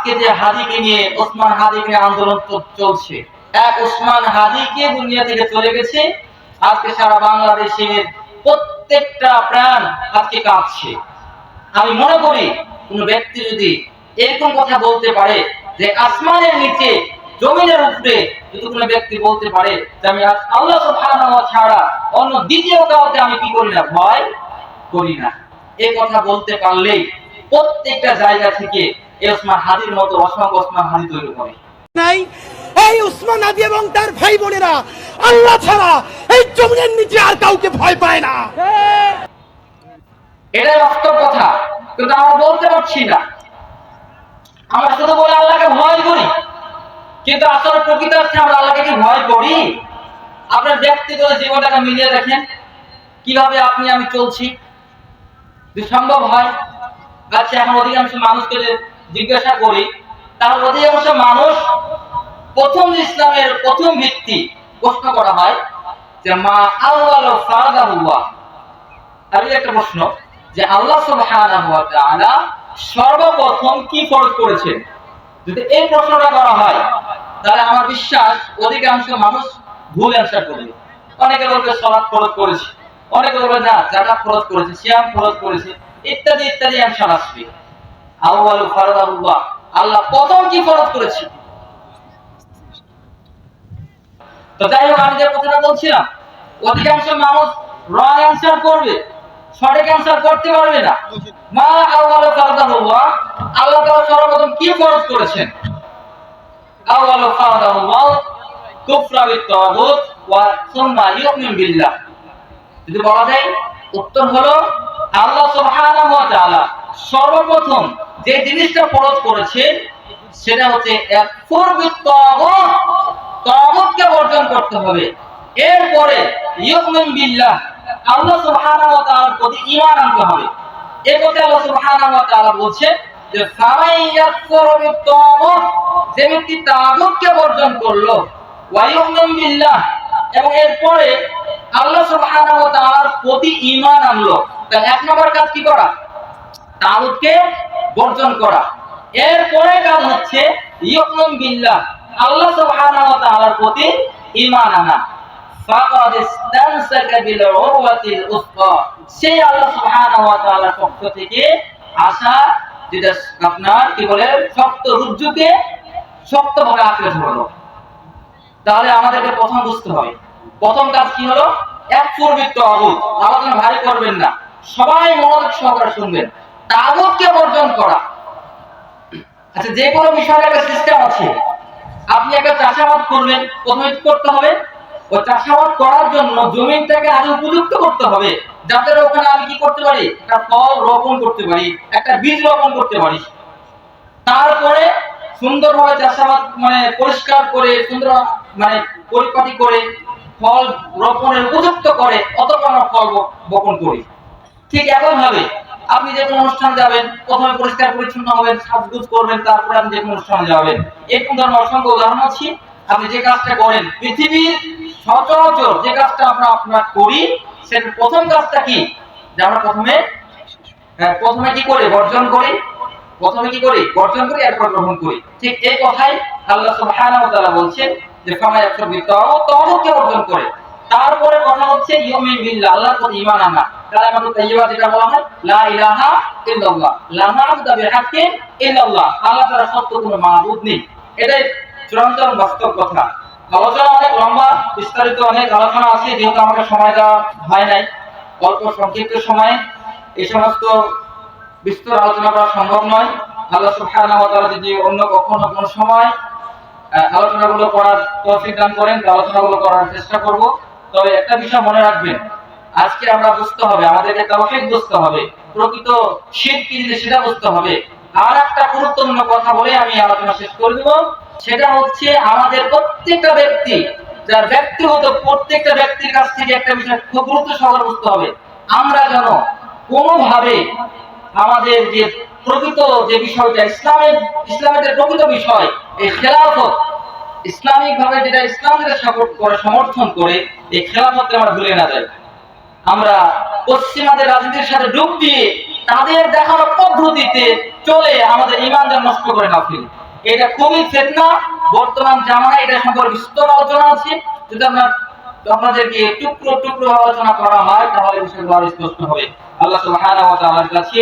আজকে যে হাদিকে নিয়ে ওসমান হাদিকে আন্দোলন চলছে, এক ওসমান হাদিকে দুনিয়া থেকে চলে গেছে, আজকে সারা বাংলাদেশের প্রত্যেকটা প্রাণ আজকে কাঁপছে। আমি মনে করি কোন ব্যক্তি যদি এরকম কথা বলতে পারে যে আসমানের নিচে জমিনের উপরে যদি কোনো ব্যক্তি বলতে পারে যে আমি আল্লাহ সুবহানাহু ওয়া ছাড়া অন্য দ্বিতীয় কাউকে আমি কি করি না, ভয় করি না, এই কথা বলতে পারলেই প্রত্যেকটা জায়গা থেকে এই ওসমান হাদির মতো অসংখ্য ওসমান হাদি তৈরি করে নাই। এই ওসমান হাদি এবং তার ভাই বোনেরা আল্লাহ ছাড়া এই জমিনের নিচে আর কাউকে ভয় পায় না। এটাই বাস্তব কথা, কিন্তু আমরা বলতে পারছি না। আমরা শুধু বলে আল্লাহকে ভয় করি, কিন্তু আসলে প্রকৃত অর্থে আমরা আল্লাহকে কি ভয় করি? আপনার ব্যক্তিগত জীবনটাকে মিলিয়ে দেখেন, কিভাবে আপনি আমি চলছি, যদি সম্ভব হয়। আচ্ছা, এখন অধিকাংশ মানুষকে জিজ্ঞাসা করি, তাহলে অধিকাংশ মানুষ প্রথম ইসলামের প্রথম ভিত্তি প্রশ্ন করা হয় যে মা আউয়ালু ফারাদাহুল্লাহ। আর একটা প্রশ্ন যে আল্লাহ সুবহানাহু ওয়া তাআলা সর্বপ্রথম কি ফরজ করেছেন। যদি এই প্রশ্নটা করা হয় তাহলে আমার বিশ্বাস অধিকাংশ মানুষ ভুল অ্যানসার করবে। অনেকে বলবে সালাত ফরজ করেছে, অনেকে বলবে না যাকাত ফরজ করেছে, সিয়াম ফরজ করেছে, ইত্যাদি ইত্যাদি অ্যানসার আসবে। আউয়ালু ফারাদাহুল্লাহ, আল্লাহ প্রথম কি ফরজ করেছে। তো যাই হোক, আমি যে কথাটা বলছিলাম, অধিকাংশ মানুষ রং অ্যানসার করবে, সঠিক অ্যানসার করতে পারবে না। মা আউয়ালু ফারাদাহুল্লাহ, আল্লাহ তাআলা সর্বপ্রথম কি ফরজ করেছেন। আউয়ালু ফারাদাহুল্লাহ কুফরা বিত-তাগুত ওয়া সুম্মা ইউমিন বিল্লাহ। যদি বলা যায়, উত্তর হলো আল্লাহ সুবহানাহু ওয়া তাআলা সর্বপ্রথম যে জিনিসটা ফরজ করেছেন সেটা হচ্ছে কুফর বিত-তাগুত, তাগুতকে বর্জন করতে হবে। এরপরে ইউমিন বিল্লাহ, আল্লাহ সুবহানাহু ওয়া তাআলার প্রতি ঈমান আনতে হবে। এই কথা আল্লাহ সুবহানাহু ওয়া তাআলা বলছেন যে ফামান ইয়াকফুর বিত-তাগুত, যে ব্যক্তি তাগুতকে বর্জন করলো, ওয়া ইউমিন বিল্লাহ, এবং এরপরে আল্লাহ সুবহানাহু ওয়া তাআলার প্রতি ঈমান আনলো। তাহলে এক নম্বর কাজ কি করা? তাগুতকে বর্জন করা। এরপরে কাজ হচ্ছে ইউমিন বিল্লাহ, আল্লাহ সুবহানাহু ওয়া তাআলার প্রতি ঈমান আনা। ফাকাদ ইসতামসাকা বিল উরওয়াতিল উসকা, সেই আল্লাহ সুবহানাহু ওয়া তাআলার পক্ষ থেকে আসা যেটা আপনার কি বলে শক্ত রজ্জুকে শক্তভাবে আঁকড়ে ধরলো। তাহলে আমাদেরকে প্রথম বুঝতে হবে প্রথম কাজ কি হলো, এক পূর্বিক তাগুত। আলোচনা ভারী করবেন না, সবাই মনোযোগ সহকারে শুনবেন। তাগুতকে বর্জন করা। আচ্ছা, যে কোনো বিষয়ের একটা সিস্টেম আছে। আপনি একটা চাষাবাদ করবেন, প্রথমে কি করতে হবে? ওই চাষাবাদ করার জন্য জমিটাকে আগে উপযুক্ত করতে হবে, যাতে ওখানে আমি কি করতে পারি, একটা ফল রোপণ করতে পারি, একটা বীজ রোপণ করতে পারি। তারপরে সুন্দরভাবে চাষাবাদ পরিষ্কার করে সুন্দর পরিপাটি করে ফল রোপণের উপযুক্ত করে অতঃপর আমরা ফল বপন করি। ঠিক একইভাবে আপনি যে কোনো অনুষ্ঠানে যাবেন, প্রথমে পরিষ্কার পরিচ্ছন্ন হবেন, সাজগুজ করবেন, তারপরে আপনি যে কোনো অনুষ্ঠানে যাবেন। এরকম ধরনের অসংখ্য উদাহরণ আছে। আপনি যে কাজটা করেন, পৃথিবীর সচরাচর যে কাজটা আমরা করি, সেটার প্রথম কাজটা কি, যে আমরা প্রথমে কি করি, বর্জন করি। প্রথমে কি করি, বর্জন করি, এরপর গ্রহণ করি। ঠিক এই কথাই আল্লাহ সুবহানাহু ওয়া তাআলা বলছেন যে ফামা ইয়াকফুর বিত-তাগুত, তাগুতকে বর্জন করে। তারপরে কথা হচ্ছে ইউমিন বিল্লাহ, আল্লাহর প্রতি ঈমান আনা। কালিমাতুত তাইয়্যিবা যেটা বলা হয় লা ইলাহা ইল্লাল্লাহ, লা মা'বুদা বিহাক্কিন ইল্লাল্লাহ, আল্লাহ ছাড়া সত্য কোনো মাবুদ নেই। এটাই চূড়ান্ত বাস্তব কথা। আলোচনা অনেক লম্বা, বিস্তারিত অনেক আলোচনা আছে, যেহেতু আমাকে সময় দেওয়া হয় নাই, অল্প সংক্ষিপ্ত সময়ে এই সমস্ত বিস্তর আলোচনা করা সম্ভব নয়। আল্লাহ সুবহানাহু ওয়া তাআলা যদি অন্য কখনো কোনো সময় আলোচনাগুলো করার তৌফিক দান করেন, আলোচনাগুলো করার চেষ্টা করব। তবে একটা বিষয় মনে রাখবেন, আজকে আমরা বুঝতে হবে, আমাদেরকে তাওহীদ বুঝতে হবে, প্রকৃত শিরক কি জিনিস সেটা বুঝতে হবে। আর একটা গুরুত্বপূর্ণ কথা বলে আমি আলোচনা শেষ করে দেব, সেটা হচ্ছে আমাদের প্রত্যেকটা ব্যক্তি, যার ব্যক্তিগত প্রত্যেকটা ব্যক্তির কাছ থেকে একটা বিষয় খুব গুরুত্ব সহকারে বুঝতে হবে। আমরা যেন কোনোভাবে আমাদের যে প্রকৃত যে বিষয়টা ইসলামের যে প্রকৃত বিষয়, এই খেলাফত, ইসলামিক ভাবে যেটা ইসলাম যেটা সাপোর্ট করে, সমর্থন করে, এই খেলাফতকে আমরা ভুলে না যাই। আমরা পশ্চিমাদের রাজনীতির সাথে ডুব দিয়ে তাদের দেখানো পদ্ধতিতে চলে আমাদের ঈমান যেন নষ্ট করে না ফেলি। এটা খুবই ফিতনা বর্তমান জামানায়। এটা সম্পর্কে বিস্তর আলোচনা আছে। যদি আপনাদেরকে টুকরো টুকরো আলোচনা করা হয় তাহলে বিষয়গুলো আরো স্পষ্ট হবে। আল্লাহ সুবহানাহু ওয়া তাআলার কাছে